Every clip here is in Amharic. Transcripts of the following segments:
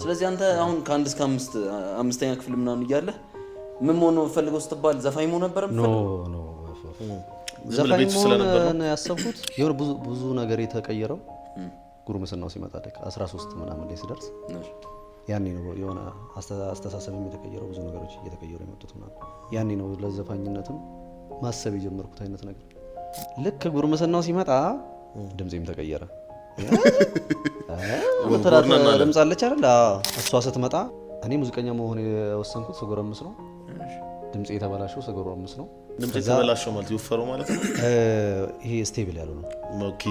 ስለዚህ አንተ አሁን ከአንድ እስከ አምስተኛ ክፍል ምናምን እያለ ምን ሆኖ ፈልገው ስትባል ዘፋኝ መሆን ነበር? ኖ ዘፋኝ መሆን ነው ያሰብኩት። የሆነ ብዙ ነገር የተቀየረው ጉርምስናው ሲመጣ ደቅ 13 ምናምን ላይ ሲደርስ ያኔ ነው የሆነ አስተሳሰብ የተቀየረው። ብዙ ነገሮች እየተቀየሩ የመጡት ማለት ያኔ ነው ለዘፋኝነትም ማሰብ የጀመርኩት አይነት ነገር። ልክ ጉርምስናው ሲመጣ ድምጼም ተቀየረ። ድምጽ አለች አይደል? እሷ ስትመጣ እኔ ሙዚቀኛ መሆን የወሰንኩት ስጎረምስ ነው። ድምጼ የተበላሸው ስጎረምስ ነው። ድምጼ የተበላሸው ማለት ይወፈረው ማለት ነው። ይሄ ስቴብል ያለው ነው። ኦኬ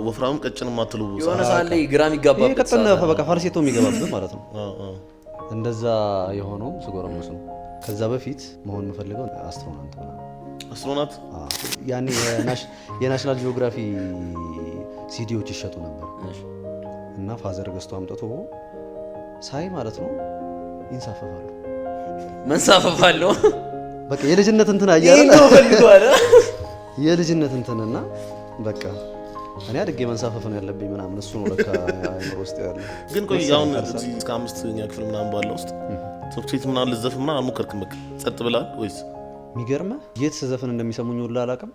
ወፍራም ቀጭን ማትሉ የሆነ ሳለ ግራም ይጋባበት ይሄ ቀጥነ በቃ ፋርሴቶ የሚገባበት ማለት ነው። እንደዛ የሆነው ስጎረምስ ነው። ከዛ በፊት መሆን የምፈልገው አስትሮናውት ነው። አስትሮናውት ያኔ የናሽናል ጂኦግራፊ ሲዲዎች ይሸጡ ነበር እና ፋዘር ገዝቶ አምጥቶ ሳይ ማለት ነው ይንሳፈፋሉ። መንሳፈፋለሁ በቃ የልጅነት እንትን አያለ የልጅነት እንትንና በቃ እኔ አድጌ መንሳፈፍ ነው ያለብኝ ምናምን እሱ ነው ለካ አይምሮ ውስጥ ያለው። ግን ቆይ አሁን እዚህ እስከ 5ኛ ክፍል ምናምን ባለው ውስጥ ትምህርት ቤት ምናምን ልዘፍን ምናምን አልሞከርክም? በቃ ጸጥ ብላል ወይስ? የሚገርምህ የት ስዘፍን እንደሚሰሙኝ ሁላ አላውቅም።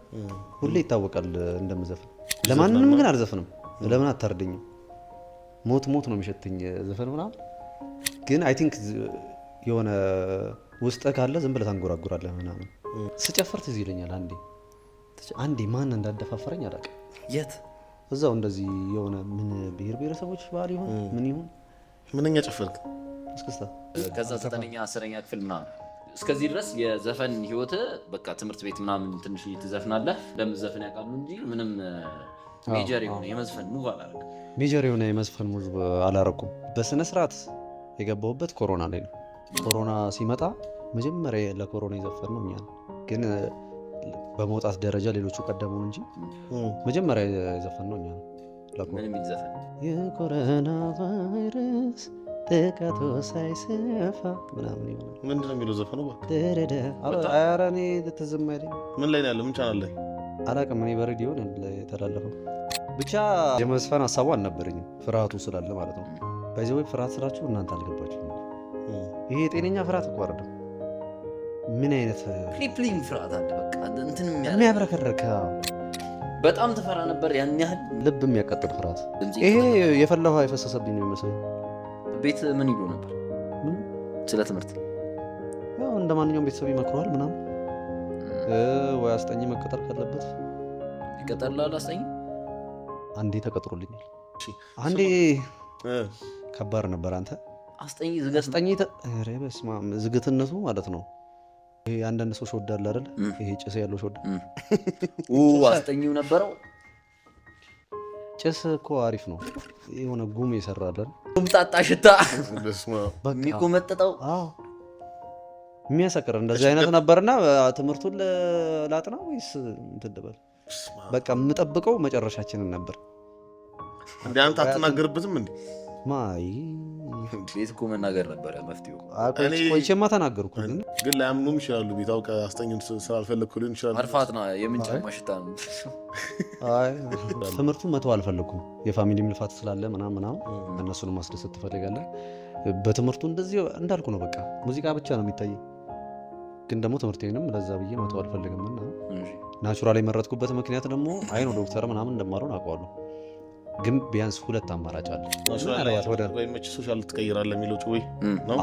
ሁሌ ይታወቃል እንደምዘፍን። ለማንንም ግን አልዘፍንም። ለምን አታርደኝም? ሞት ነው የሚሸተኝ ዘፈን ምናምን። ግን አይ ቲንክ የሆነ ውስጥ ካለ ዝም ብለህ ታንጎራጉራለህ ምናምን። ስጨፍር ትዝ ይለኛል አንዴ ማን እንዳደፋፈረኝ አላውቅም። የት? እዛው እንደዚህ የሆነ ምን ብሔረሰቦች በዓል ይሁን ምን ይሁን ምንኛ ጨፈርክ? እስክስታ። ከዛ 9ኛ 10ኛ ክፍል ምናምን እስከዚህ ድረስ የዘፈን ህይወት በቃ ትምህርት ቤት ምናምን ትንሽ ትዘፍናለህ። ለምትዘፍን ያውቃሉ እንጂ ምንም ሜጀር የሆነ የመዝፈን ሙቭ አላረኩም። ሜጀር የሆነ የመዝፈን ሙቭ አላረኩም። በስነ ስርዓት የገባሁበት ኮሮና ላይ ነው። ኮሮና ሲመጣ መጀመሪያ ለኮሮና የዘፈን ነው እኛ ግን በመውጣት ደረጃ ሌሎቹ ቀደሙን እንጂ መጀመሪያ የዘፈን ነው እኛ ነው። ምንም ይዘፈን የኮሮና ቫይረስ ጥቃቱ ሳይሰፋ ምናምን ይሆናል። ምንድነው የሚለው ዘፈኑ? ኧረ እኔ ትዝም አይለኝ። ምን ላይ ነው ያለው? ምን ቻናል ላይ አላውቅም። እኔ በሬዲዮ የተላለፈው ብቻ የመዝፈን ሀሳቡ አልነበረኝም፣ ፍርሃቱ ስላለ ማለት ነው። በዚህ ወይ ፍርሃት ስላችሁ እናንተ አልገባችሁ። ይሄ የጤነኛ ፍርሃት እኮ አይደለም። ምን አይነት ክሪፕሊንግ ፍርሃት አለ። በቃ እንትን የሚያብረከረክ በጣም ተፈራ ነበር። ያን ያህል ልብ የሚያቀጥል ፍርሃት። ይሄ የፈላ ውሃ የፈሰሰብኝ ነው የሚመስለኝ። ቤት ምን ይሉ ነበር ስለ ትምህርት? ያው እንደ ማንኛውም ቤተሰብ ይመክረዋል ምናምን። ወይ አስጠኝ መቀጠር ካለበት ይቀጠላል። አስጠኝ አንዴ ተቀጥሮልኛል። አንዴ ከባድ ነበር። አንተ አስጠኝ ዝግትነቱ ማለት ነው። ይሄ አንዳንድ ሰው ሾዳል አይደል? ይሄ ጭስ ያለው ሾዳ አስጠኝው ነበረው። ጭስ እኮ አሪፍ ነው። የሆነ ጉም ይሰራል ቁምጣጣ ሽታ የሚቆመጥጠው የሚያሰክር እንደዚህ አይነት ነበርና ትምህርቱን ላጥና ወይስ እንትደበል በቃ የምጠብቀው መጨረሻችንን ነበር። እንዴ አንተ አትናገርበትም እንዴ? ማይ ቤት እኮ መናገር ነበር መፍትሄው። ቆይቼማ ተናገርኩ። ግን ላያምኑም ይችላሉ። ቤት አውቀህ አስጠኙን ስላልፈለግኩ ሊሆን ይችላል። አርፋት ነው የምንጫማ ሽታ ነው። አይ ትምህርቱን መተው አልፈለኩም። የፋሚሊ ልፋት ስላለ ምናምን እነሱንም ማስደሰት ትፈልጋለህ። በትምህርቱ እንደዚህ እንዳልኩ ነው። በቃ ሙዚቃ ብቻ ነው የሚታይ። ግን ደግሞ ትምህርቴንም ለዛ ብዬ መተው አልፈልግም እና ናቹራል የመረጥኩበት ምክንያት ደግሞ አይ ነው ዶክተር ምናምን እንደማልሆን አውቀዋለሁ። ግን ቢያንስ ሁለት አማራጭ አለ። ወይ መቼ ሶሻል ትቀይራለህ የሚለው ጭዌ ነው።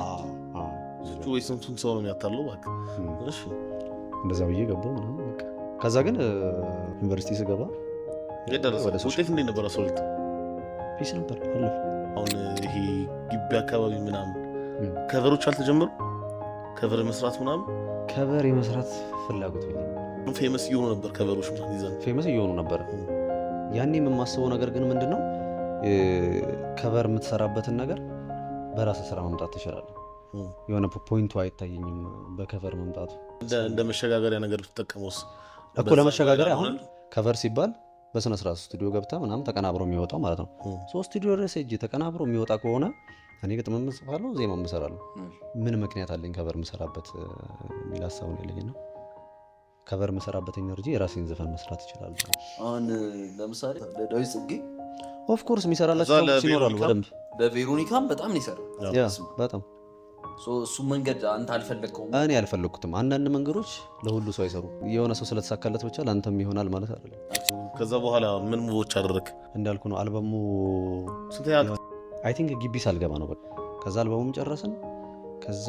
ጭዌ ስንቱን ሰው ነው የሚያታለው። እሺ እንደዛ ብዬ ገባሁ ምናምን በቃ። ከዛ ግን ዩኒቨርሲቲ ስገባ ውጤት እንዴት ነበር? አስወልት ፒስ ነበር አለፈ። አሁን ይሄ ግቢ አካባቢ ምናምን ከቨሮች አልተጀመሩ? ከቨር መስራት ምናምን ከቨር የመስራት ፍላጎት ፌመስ እየሆኑ ነበር። ከቨሮች ምናምን ይዘን ፌመስ እየሆኑ ነበር። ያኔ የማስበው ነገር ግን ምንድነው ከቨር የምትሰራበትን ነገር በራስ ስራ መምጣት ትችላለህ። የሆነ ፖይንቱ አይታየኝም በከቨር መምጣቱ። እንደ መሸጋገሪያ ነገር ብትጠቀመውስ እኮ ለመሸጋገሪያ አሁን ከቨር ሲባል በስነ ስርዓት ስቱዲዮ ገብተህ ምናምን ተቀናብሮ የሚወጣው ማለት ነው። ስቱዲዮ ድረስ ሄጄ ተቀናብሮ የሚወጣ ከሆነ እኔ ግጥም እጽፋለሁ፣ ዜማ እሰራለሁ። ምን ምክንያት አለኝ ከቨር የምሰራበት የሚል ሀሳብ ነው ያለኝ ነው። ከቨር የምሰራበት ኤነርጂ የራሴን ዘፈን መስራት ይችላል። አሁን ለምሳሌ ዳዊት ጽጌ ኦፍ ኮርስ የሚሰራላቸው ሰዎች ይኖራሉ በደንብ። በቬሮኒካም በጣም ነው ይሰራል። ያ በጣም እሱ መንገድ አንተ አልፈለግከውም? እኔ አልፈለግኩትም። አንዳንድ መንገዶች ለሁሉ ሰው አይሰሩም። የሆነ ሰው ስለተሳካለት ብቻ ለአንተም ይሆናል ማለት አይደለም። ከዛ በኋላ ምን ሙቮች አደረግ? እንዳልኩ ነው አልበሙ አይ ቲንክ ግቢ ሳልገባ ነው በቃ። ከዛ አልበሙም ጨረስን። ከዛ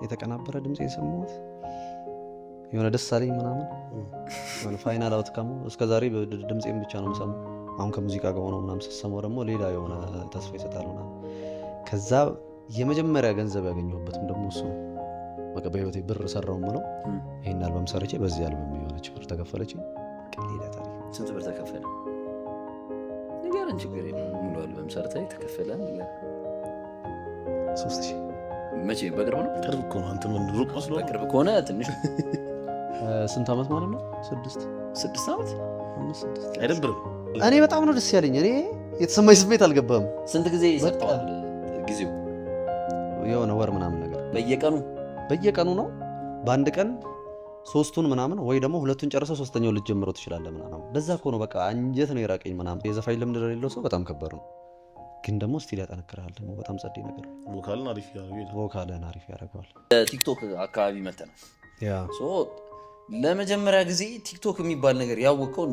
የተቀናበረ ድምፅ የሰማሁት የሆነ ደስ አለኝ ምናምን ፋይናል አውትካሙ። እስከዛሬ ድምፄን ብቻ ነው የምሰማው። አሁን ከሙዚቃ ጋር ሆኖ ምናምን ስትሰማው ደግሞ ሌላ የሆነ ተስፋ ይሰጣል ምናምን። ከዛ የመጀመሪያ ገንዘብ ያገኘሁበትም ደግሞ እሱ ነው። በቃ በህይወቴ ብር ሰራው ምለው ይሄን አልበም ሰርቼ በዚህ አልበም የሆነች ብር ተከፈለች። ሌላ ታሪክ። ስንት ብር ተከፈለ? ንገረን። ችግር የለውም። ሙሉ አልበም ሰርተህ ተከፈለ? 3000። መቼ? በቅርብ ነው? ቅርብ እኮ ነው። አንተ ምን ሩቅ መስሎ? በቅርብ ከሆነ ትንሽ ስንት ዓመት ማለት ነው? 6 ዓመት? 5-6 አይደብርም? እኔ በጣም ነው ደስ ያለኝ። እኔ የተሰማኝ ስሜት አልገባም። ስንት ጊዜ ይሰጣል ጊዜው? የሆነ ወር ምናምን ነገር። በየቀኑ ነው። በአንድ ቀን 3ቱን ምናምን ወይ ደግሞ 2ቱን ጨርሰው 3ኛው ልትጀምረው ትችላለህ ምናምን። ለዛ እኮ ነው በቃ አንጀት ነው የራቀኝ ምናምን። የዘፋኝ ልምድ የሌለው ሰው በጣም ከባድ ነው፣ ግን ደግሞ ስቲል ያጠነክርሃል። ደግሞ በጣም ጸዴ ነገር ነው። ቮካልን አሪፍ ያደርገዋል። ቲክቶክ አካባቢ መተናል። ያ ለመጀመሪያ ጊዜ ቲክቶክ የሚባል ነገር ያወቀው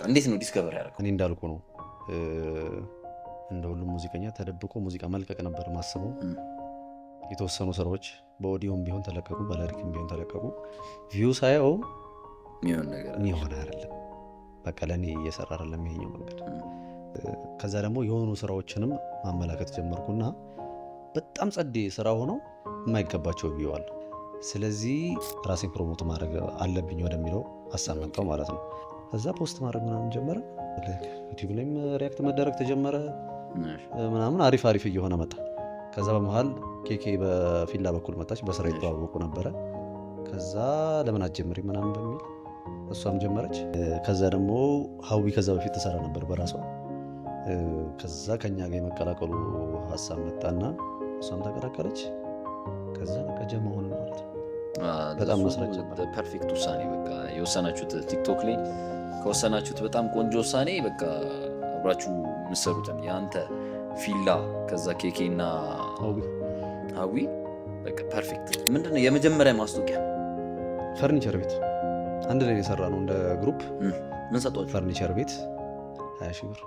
እንዴት ነው ዲስከቨር ያደረገው? እኔ እንዳልኩ ነው እንደ ሁሉም ሙዚቀኛ ተደብቆ ሙዚቃ መልቀቅ ነበር ማስበው። የተወሰኑ ስራዎች በኦዲዮም ቢሆን ተለቀቁ፣ በላሪክም ቢሆን ተለቀቁ። ቪው ሳየው የሚሆን አይደለም በቃ ለእኔ እየሰራ አይደለም ይሄኛው መንገድ። ከዛ ደግሞ የሆኑ ስራዎችንም ማመላከት ጀመርኩና በጣም ጸዴ ስራ ሆነው የማይገባቸው ቪው አለ። ስለዚህ ራሴን ፕሮሞት ማድረግ አለብኝ ወደሚለው ሀሳብ መጣሁ ማለት ነው። ከዛ ፖስት ማድረግ ምናምን ጀመረ። ዩቲዩብ ላይም ሪያክት መደረግ ተጀመረ ምናምን። አሪፍ እየሆነ መጣ። ከዛ በመሃል ኬኬ በፊላ በኩል መጣች። በስራ ይተዋወቁ ነበረ። ከዛ ለምን አትጀምሪ ምናምን በሚል እሷም ጀመረች። ከዛ ደግሞ ሀዊ ከዛ በፊት ትሰራ ነበር በራሷ። ከዛ ከኛ ጋር የመቀላቀሉ ሀሳብ መጣና እሷም ተቀላቀለች። ከዛ በቃ ጀማ ሆነ ማለት ነው። በጣም መስራት ጀመረ። ፐርፌክት ውሳኔ በቃ የወሰናችሁት ቲክቶክ ላይ ከወሰናችሁት በጣም ቆንጆ ውሳኔ። በቃ አብራችሁ የምትሰሩትን የአንተ ፊላ ከዛ ኬኬ እና ሀዊ በቃ ፐርፌክት። ምንድነው የመጀመሪያ ማስታወቂያ? ፈርኒቸር ቤት አንድ ላይ የሰራ ነው እንደ ግሩፕ። ምን ሰጧችሁ? ፈርኒቸር ቤት 20,000 ብር።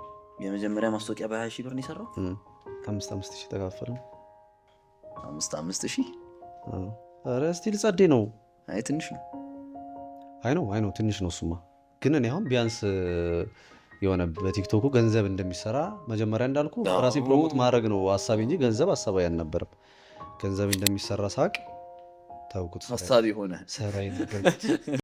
የመጀመሪያ ማስታወቂያ በ20,000 ብር ነው የሰራው። 5,000 ተካፈልን። 5,000? ኧረ ስቲል ጸዴ ነው። አይ ትንሽ ነው። አይ ነው ትንሽ ነው እሱማ። ግን እኔ አሁን ቢያንስ የሆነ በቲክቶኩ ገንዘብ እንደሚሰራ መጀመሪያ እንዳልኩ ራሴ ፕሮሞት ማድረግ ነው ሀሳቤ እንጂ ገንዘብ ሀሳብ አልነበረም። ገንዘብ እንደሚሰራ ሳቅ ታውቁት ሀሳብ የሆነ ሰራይ ነገር